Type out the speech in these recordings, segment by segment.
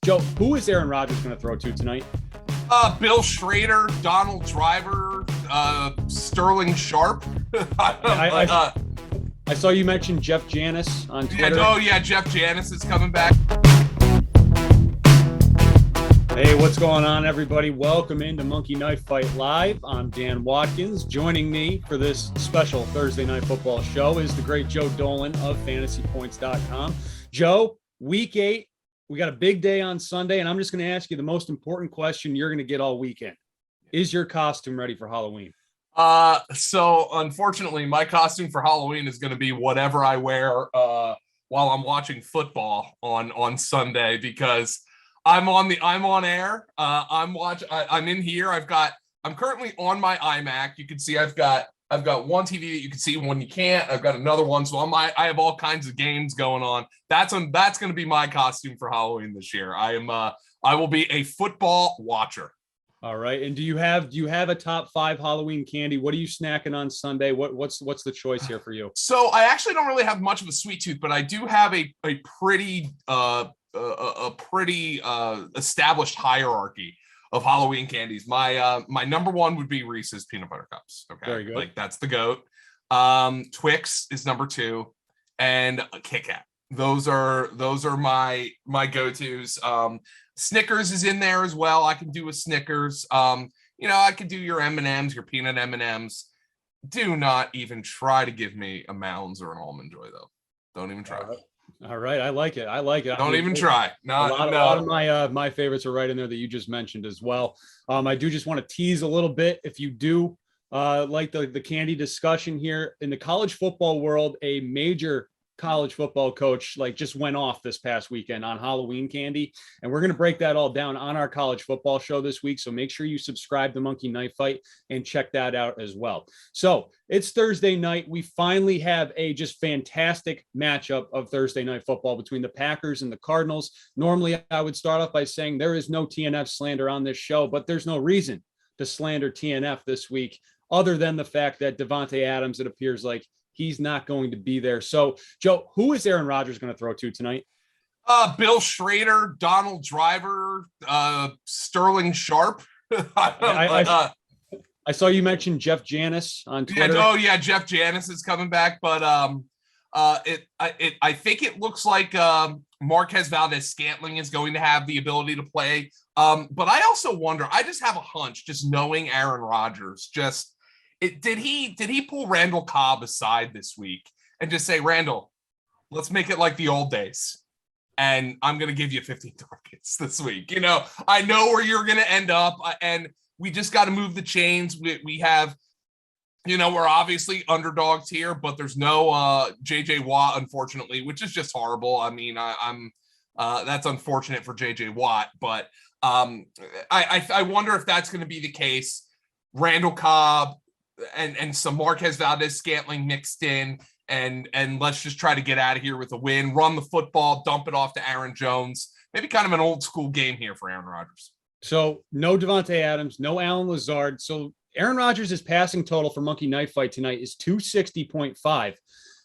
Joe, who is Aaron Rodgers going to throw to tonight? Bill Schrader, Donald Driver, Sterling Sharp. I saw you mention Jeff Janis on Twitter. Jeff Janis is coming back. Hey, what's going on, everybody? Welcome into Monkey Knife Fight Live. I'm Dan Watkins. Joining me for this special Thursday Night Football show is the great Joe Dolan of FantasyPoints.com. Joe, Week 8. We got a big day on Sunday, and I'm just going to ask you the most important question you're going to get all weekend. Is your costume ready for Halloween? So unfortunately, my costume for Halloween is going to be whatever I wear while I'm watching football on Sunday, because I'm on air. I'm in here. I'm currently on my iMac. You can see I've got one TV that you can see when you can't. I've got another one. So I have all kinds of games going on. That's going to be my costume for Halloween this year. I will be a football watcher. All right. And do you have a top 5 Halloween candy? What are you snacking on Sunday? What's the choice here for you? So I actually don't really have much of a sweet tooth, but I do have a pretty established hierarchy of Halloween candies. My number one would be Reese's peanut butter cups. Okay, very good. Like that's the GOAT. Twix is number 2, and Kit Kat. Those are my go-tos. Snickers is in there as well. I can do a Snickers. I could do your M&Ms, your peanut M&Ms. Do not even try to give me a Mounds or an Almond Joy, though. Don't even try. All right. I like it. Don't even try. A lot of my favorites are right in there that you just mentioned as well. I do just want to tease a little bit. If you do like the candy discussion here in the college football world, a major college football coach just went off this past weekend on Halloween candy, and we're going to break that all down on our college football show this week. So make sure you subscribe to Monkey Knife Fight and check that out as well. So it's Thursday night. We finally have a just fantastic matchup of Thursday night football between the Packers and the Cardinals. Normally I would start off by saying there is no TNF slander on this show, but there's no reason to slander TNF this week other than the fact that Davante Adams, it appears like he's not going to be there. So, Joe, who is Aaron Rodgers going to throw to tonight? Bill Schrader, Donald Driver, Sterling Sharp. I saw you mention Jeff Janis on Twitter. Jeff Janis is coming back, but I think it looks like Marquez Valdes-Scantling is going to have the ability to play. But I also wonder, I just have a hunch, just knowing Aaron Rodgers, did he pull Randall Cobb aside this week and just say, Randall, let's make it like the old days, and I'm going to give you 15 targets this week. I know where you're going to end up, and we just got to move the chains. We have, we're obviously underdogs here, but there's no JJ Watt, unfortunately, which is just horrible. I mean, I'm that's unfortunate for JJ Watt, but I wonder if that's going to be the case. Randall Cobb and some Marquez Valdes-Scantling mixed in, and let's just try to get out of here with a win, run the football, dump it off to Aaron Jones. Maybe kind of an old school game here for Aaron Rodgers. So no Davante Adams, no Allen Lazard. So Aaron Rodgers' passing total for Monkey Knife Fight tonight is 260.5.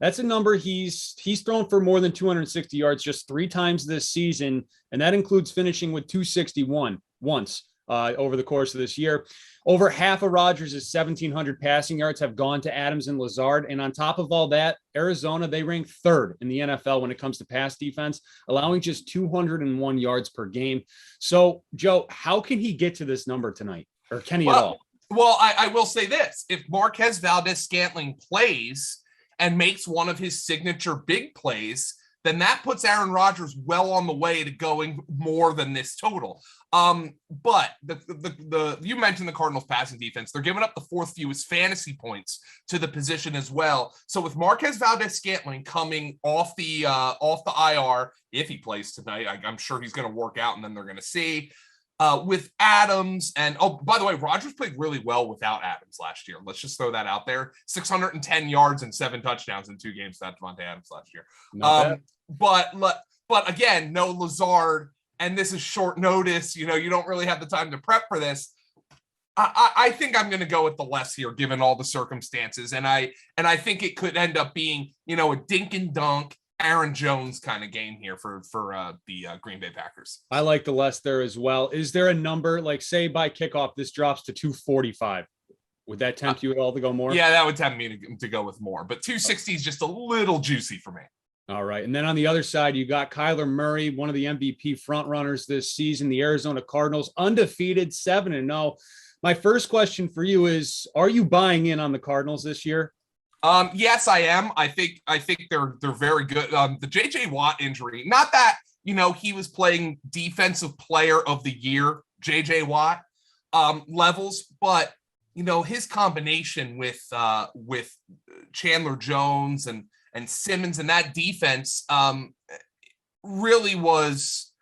That's a number he's thrown for more than 260 yards just 3 times this season, and that includes finishing with 261 once over the course of this year. Over half of Rodgers' 1,700 passing yards have gone to Adams and Lazard. And on top of all that, Arizona, they rank 3rd in the NFL when it comes to pass defense, allowing just 201 yards per game. So, Joe, how can he get to this number tonight? Or can he at all? Well, I will say this. If Marquez Valdes-Scantling plays and makes one of his signature big plays, then that puts Aaron Rodgers well on the way to going more than this total. But you mentioned the Cardinals passing defense. They're giving up the 4th fewest fantasy points to the position as well. So with Marquez Valdes-Scantling coming off the IR, if he plays tonight, I'm sure he's going to work out, and then they're going to see. With Adams, and by the way, Rodgers played really well without Adams last year. Let's just throw that out there. 610 yards and 7 touchdowns in 2 games without Davante Adams last year. But again, no Lazard, and this is short notice. You don't really have the time to prep for this. I think I'm going to go with the less here, given all the circumstances, and I think it could end up being a dink and dunk. Aaron Jones kind of game here for the Green Bay Packers. I like the less there as well. Is there a number, like say by kickoff, this drops to 245? Would that tempt you at all to go more? Yeah, that would tempt me to go with more, but 260 is just a little juicy for me. All right. And then on the other side, you got Kyler Murray, one of the MVP frontrunners this season, the Arizona Cardinals, undefeated 7-0. My first question for you is, are you buying in on the Cardinals this year? Yes, I am. I think they're very good. The JJ Watt injury, not that, he was playing defensive player of the year, JJ Watt levels, but his combination with Chandler Jones and Simmons and that defense really was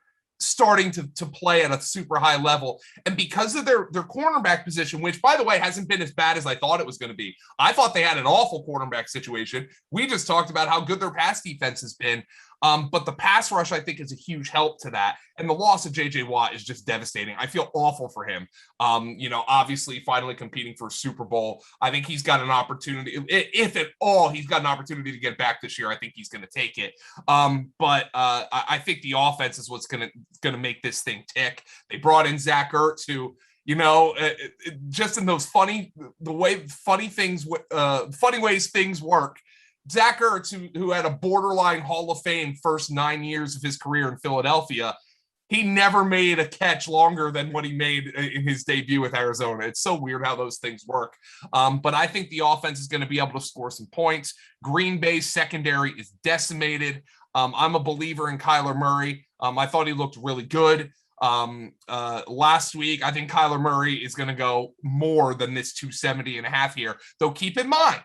starting to play at a super high level. And because of their cornerback position, which by the way hasn't been as bad as I thought it was going to be. I thought they had an awful cornerback situation. We just talked about how good their pass defense has been. But the pass rush, I think, is a huge help to that. And the loss of JJ Watt is just devastating. I feel awful for him. Obviously finally competing for a Super Bowl. I think he's got an opportunity, if at all, he's got an opportunity to get back this year. I think he's going to take it. But I think the offense is what's going to make this thing tick. They brought in Zach Ertz, who, just in those funny ways things work. Zach Ertz, who had a borderline Hall of Fame first 9 years of his career in Philadelphia, he never made a catch longer than what he made in his debut with Arizona. It's so weird how those things work. But I think the offense is going to be able to score some points. Green Bay's secondary is decimated. I'm a believer in Kyler Murray. I thought he looked really good last week. I think Kyler Murray is going to go more than this 270.5 here. Though keep in mind,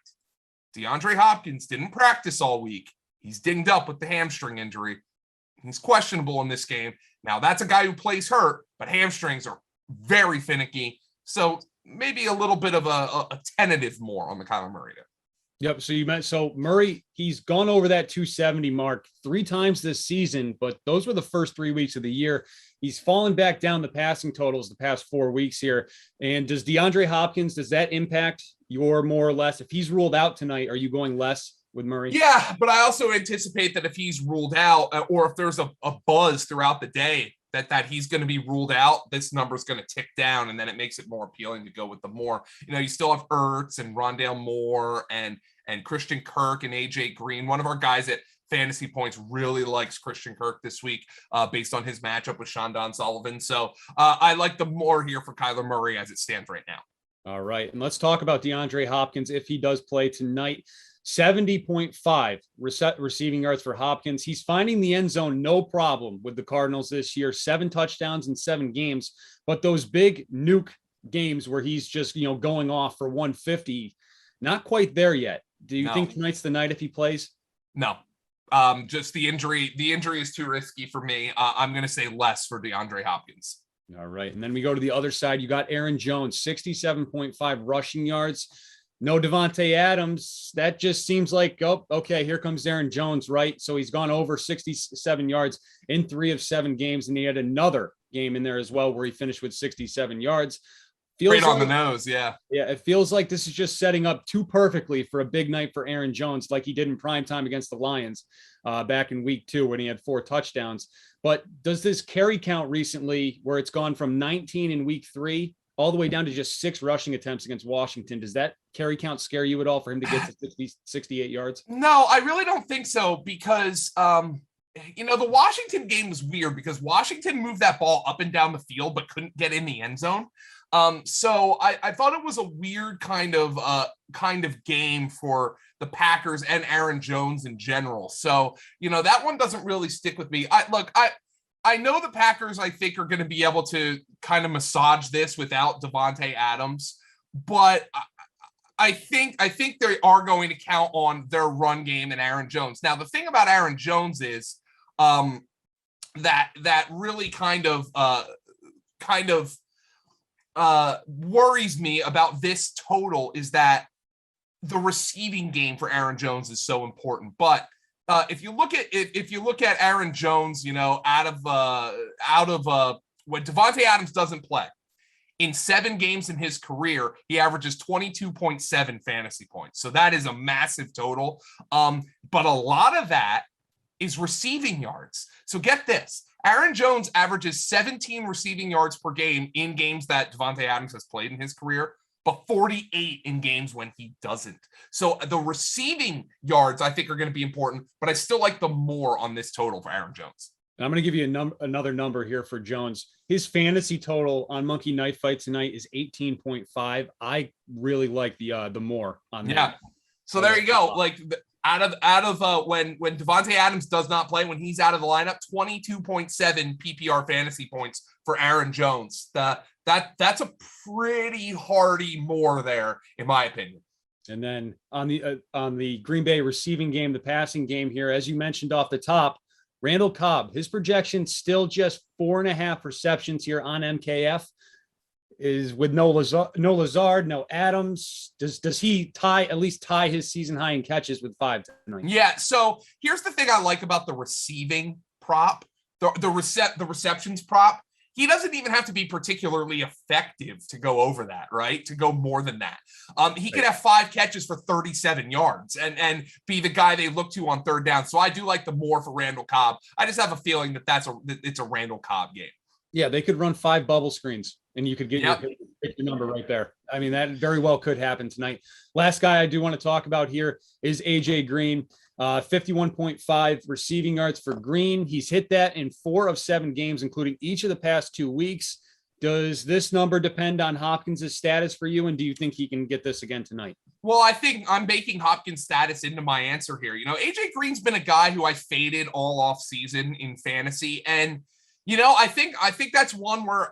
DeAndre Hopkins didn't practice all week. He's dinged up with the hamstring injury. He's questionable in this game. Now, that's a guy who plays hurt, but hamstrings are very finicky. So maybe a little bit of a tentative more on the Kyler Murray there. Yep. So Murray, he's gone over that 270 mark 3 times this season, but those were the first 3 weeks of the year. He's fallen back down the passing totals the past 4 weeks here. And does DeAndre Hopkins, does that impact your more or less? If he's ruled out tonight, are you going less with Murray? Yeah, but I also anticipate that if he's ruled out, or if there's a buzz throughout the day that he's going to be ruled out, this number is going to tick down, and then it makes it more appealing to go with the more. You still have Ertz and Rondale Moore and Christian Kirk and AJ Green. One of our guys at Fantasy Points really likes Christian Kirk this week based on his matchup with Shondon Sullivan. So I like the more here for Kyler Murray as it stands right now. All right. And let's talk about DeAndre Hopkins if he does play tonight. 70.5 receiving yards for Hopkins. He's finding the end zone no problem with the Cardinals this year. 7 touchdowns in 7 games. But those big nuke games where he's just, going off for 150, not quite there yet. Do you think tonight's the night if he plays? No. Just the injury. The injury is too risky for me. I'm going to say less for DeAndre Hopkins. All right. And then we go to the other side. You got Aaron Jones, 67.5 rushing yards. No Devontae Adams. That just seems like, oh, okay, here comes Aaron Jones, right? So he's gone over 67 yards in 3 of 7 games. And he had another game in there as well where he finished with 67 yards. Feels right on the nose, yeah. Yeah, it feels like this is just setting up too perfectly for a big night for Aaron Jones, like he did in prime time against the Lions back in week 2 when he had 4 touchdowns. But does this carry count recently, where it's gone from 19 in week 3 all the way down to just 6 rushing attempts against Washington, does that carry count scare you at all for him to get to 68 yards? No, I really don't think so because the Washington game was weird because Washington moved that ball up and down the field but couldn't get in the end zone. So I thought it was a weird kind of game for the Packers and Aaron Jones in general. So, that one doesn't really stick with me. I know the Packers, I think, are going to be able to kind of massage this without Devontae Adams, but I think they are going to count on their run game and Aaron Jones. Now, the thing about Aaron Jones is that really kind of worries me about this total is that the receiving game for Aaron Jones is so important. But if you look at Aaron Jones, out of when Devontae Adams doesn't play, in 7 games in his career, he averages 22.7 fantasy points. So that is a massive total. But a lot of that is receiving yards. So get this. Aaron Jones averages 17 receiving yards per game in games that Davante Adams has played in his career, but 48 in games when he doesn't. So the receiving yards, I think, are going to be important, but I still like the more on this total for Aaron Jones. And I'm going to give you another number here for Jones. His fantasy total on Monkey Knife Fight tonight is 18.5. I really like the more on that. Yeah. So there you go. Like out of when Davante Adams does not play, when he's out of the lineup, 22.7 PPR fantasy points for Aaron Jones. That's a pretty hardy more there, in my opinion. And then on the Green Bay receiving game, the passing game here, as you mentioned off the top, Randall Cobb, his projection still just 4.5 receptions here on MKF. Is with no Lazard, no Adams. Does he at least tie his season high in catches with 5 tonight? Yeah. So here's the thing I like about the receiving prop, the receptions prop. He doesn't even have to be particularly effective to go over that, right? To go more than that. He could have 5 catches for 37 yards and be the guy they look to on third down. So I do like the more for Randall Cobb. I just have a feeling that it's a Randall Cobb game. Yeah, they could run 5 bubble screens and you could get your number right there. I mean, that very well could happen tonight. Last guy I do want to talk about here is AJ Green. 51.5 receiving yards for Green. He's hit that in 4 of 7 games, including each of the past 2 weeks. Does this number depend on Hopkins' status for you? And do you think he can get this again tonight? Well, I think I'm baking Hopkins' status into my answer here. AJ Green's been a guy who I faded all off season in fantasy. And, I think that's one where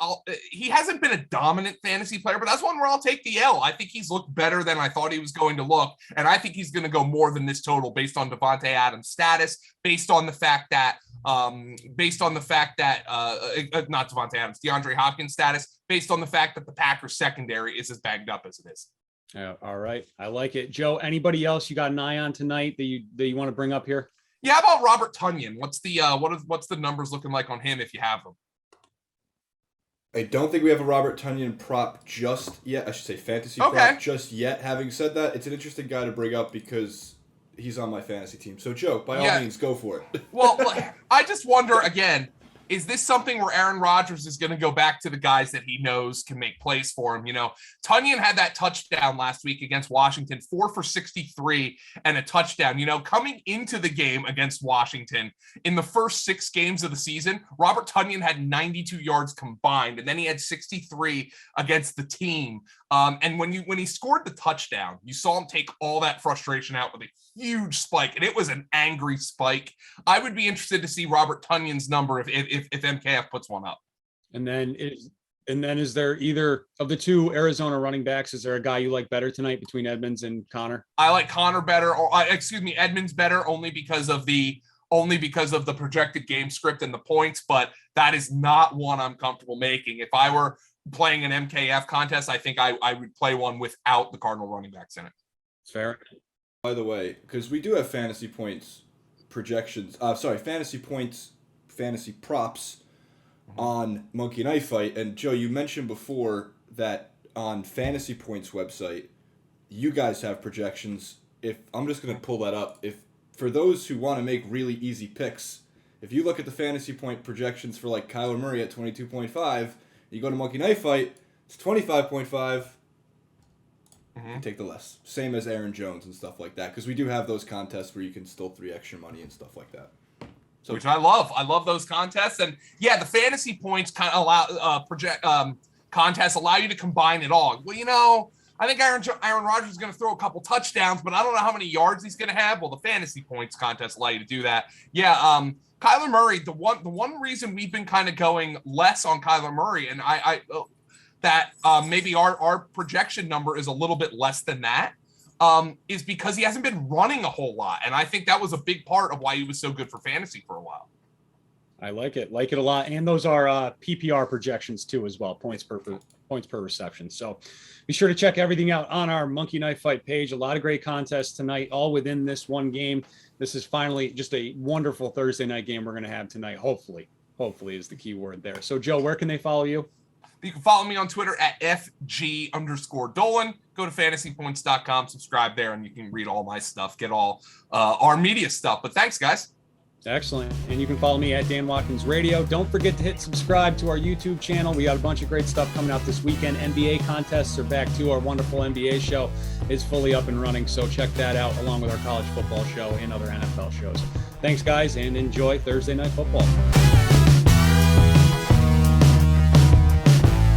he hasn't been a dominant fantasy player, but that's one where I'll take the L. I think he's looked better than I thought he was going to look. And I think he's going to go more than this total based on Davante Adams' status, based on the fact that not Davante Adams, DeAndre Hopkins' status, based on the fact that the Packers secondary is as banged up as it is. Yeah, all right. I like it. Joe, anybody else you got an eye on tonight that you want to bring up here? Yeah, how about Robert Tonyan? What's the numbers looking like on him if you have them? I don't think we have a Robert Tonyan prop just yet. I should say fantasy prop just yet. Having said that, it's an interesting guy to bring up because he's on my fantasy team. So, Joe, by all means, go for it. Well, I just wonder, again, is this something where Aaron Rodgers is going to go back to the guys that he knows can make plays for him? Tonyan had that touchdown last week against Washington, 4 for 63 and a touchdown. Coming into the game against Washington in the first 6 games of the season, Robert Tonyan had 92 yards combined, and then he had 63 against the team. And when he scored the touchdown, you saw him take all that frustration out with a huge spike, and it was an angry spike. I would be interested to see Robert Tonyan's number if MKF puts one up. And then is there either of the 2 Arizona running backs? Is there a guy you like better tonight between Edmonds and Connor? I like Connor better, Edmonds better, only because of the projected game script and the points. But that is not one I'm comfortable making. If I were playing an MKF contest, I think I would play one without the Cardinal running backs in it. Fair. By the way, because we do have fantasy points projections, fantasy props on Monkey Knife Fight. And Joe, you mentioned before that on Fantasy Points website, you guys have projections. If I'm just going to pull that up, if for those who want to make really easy picks, if you look at the Fantasy Point projections for like Kyler Murray at 22.5, you go to Monkey Knife Fight, it's 25.5. Take the less. Same as Aaron Jones and stuff like that, because we do have those contests where you can still 3 extra money and stuff like that. So, which I love. I love those contests, and yeah, the Fantasy Points kind of allow contests allow you to combine it all. Well, I think Aaron Rodgers is going to throw a couple touchdowns, but I don't know how many yards he's going to have. Well, the Fantasy Points contest allow you to do that. Yeah, Kyler Murray. The one reason we've been kind of going less on Kyler Murray, and maybe our projection number is a little bit less than that, is because he hasn't been running a whole lot. And I think that was a big part of why he was so good for fantasy for a while. I like it a lot. And those are PPR projections too, as well, points per reception. So be sure to check everything out on our Monkey Knife Fight page. A lot of great contests tonight, all within this one game. This is finally just a wonderful Thursday night game we're going to have tonight. Hopefully is the key word there. So Joe, where can they follow you? You can follow me on Twitter at FG_Dolan. Go to fantasypoints.com, subscribe there, and you can read all my stuff, get all our media stuff. But thanks, guys. Excellent. And you can follow me at Dan Watkins Radio. Don't forget to hit subscribe to our YouTube channel. We got a bunch of great stuff coming out this weekend. NBA contests are back too. Our wonderful NBA show is fully up and running. So check that out along with our college football show and other NFL shows. Thanks, guys, and enjoy Thursday Night Football.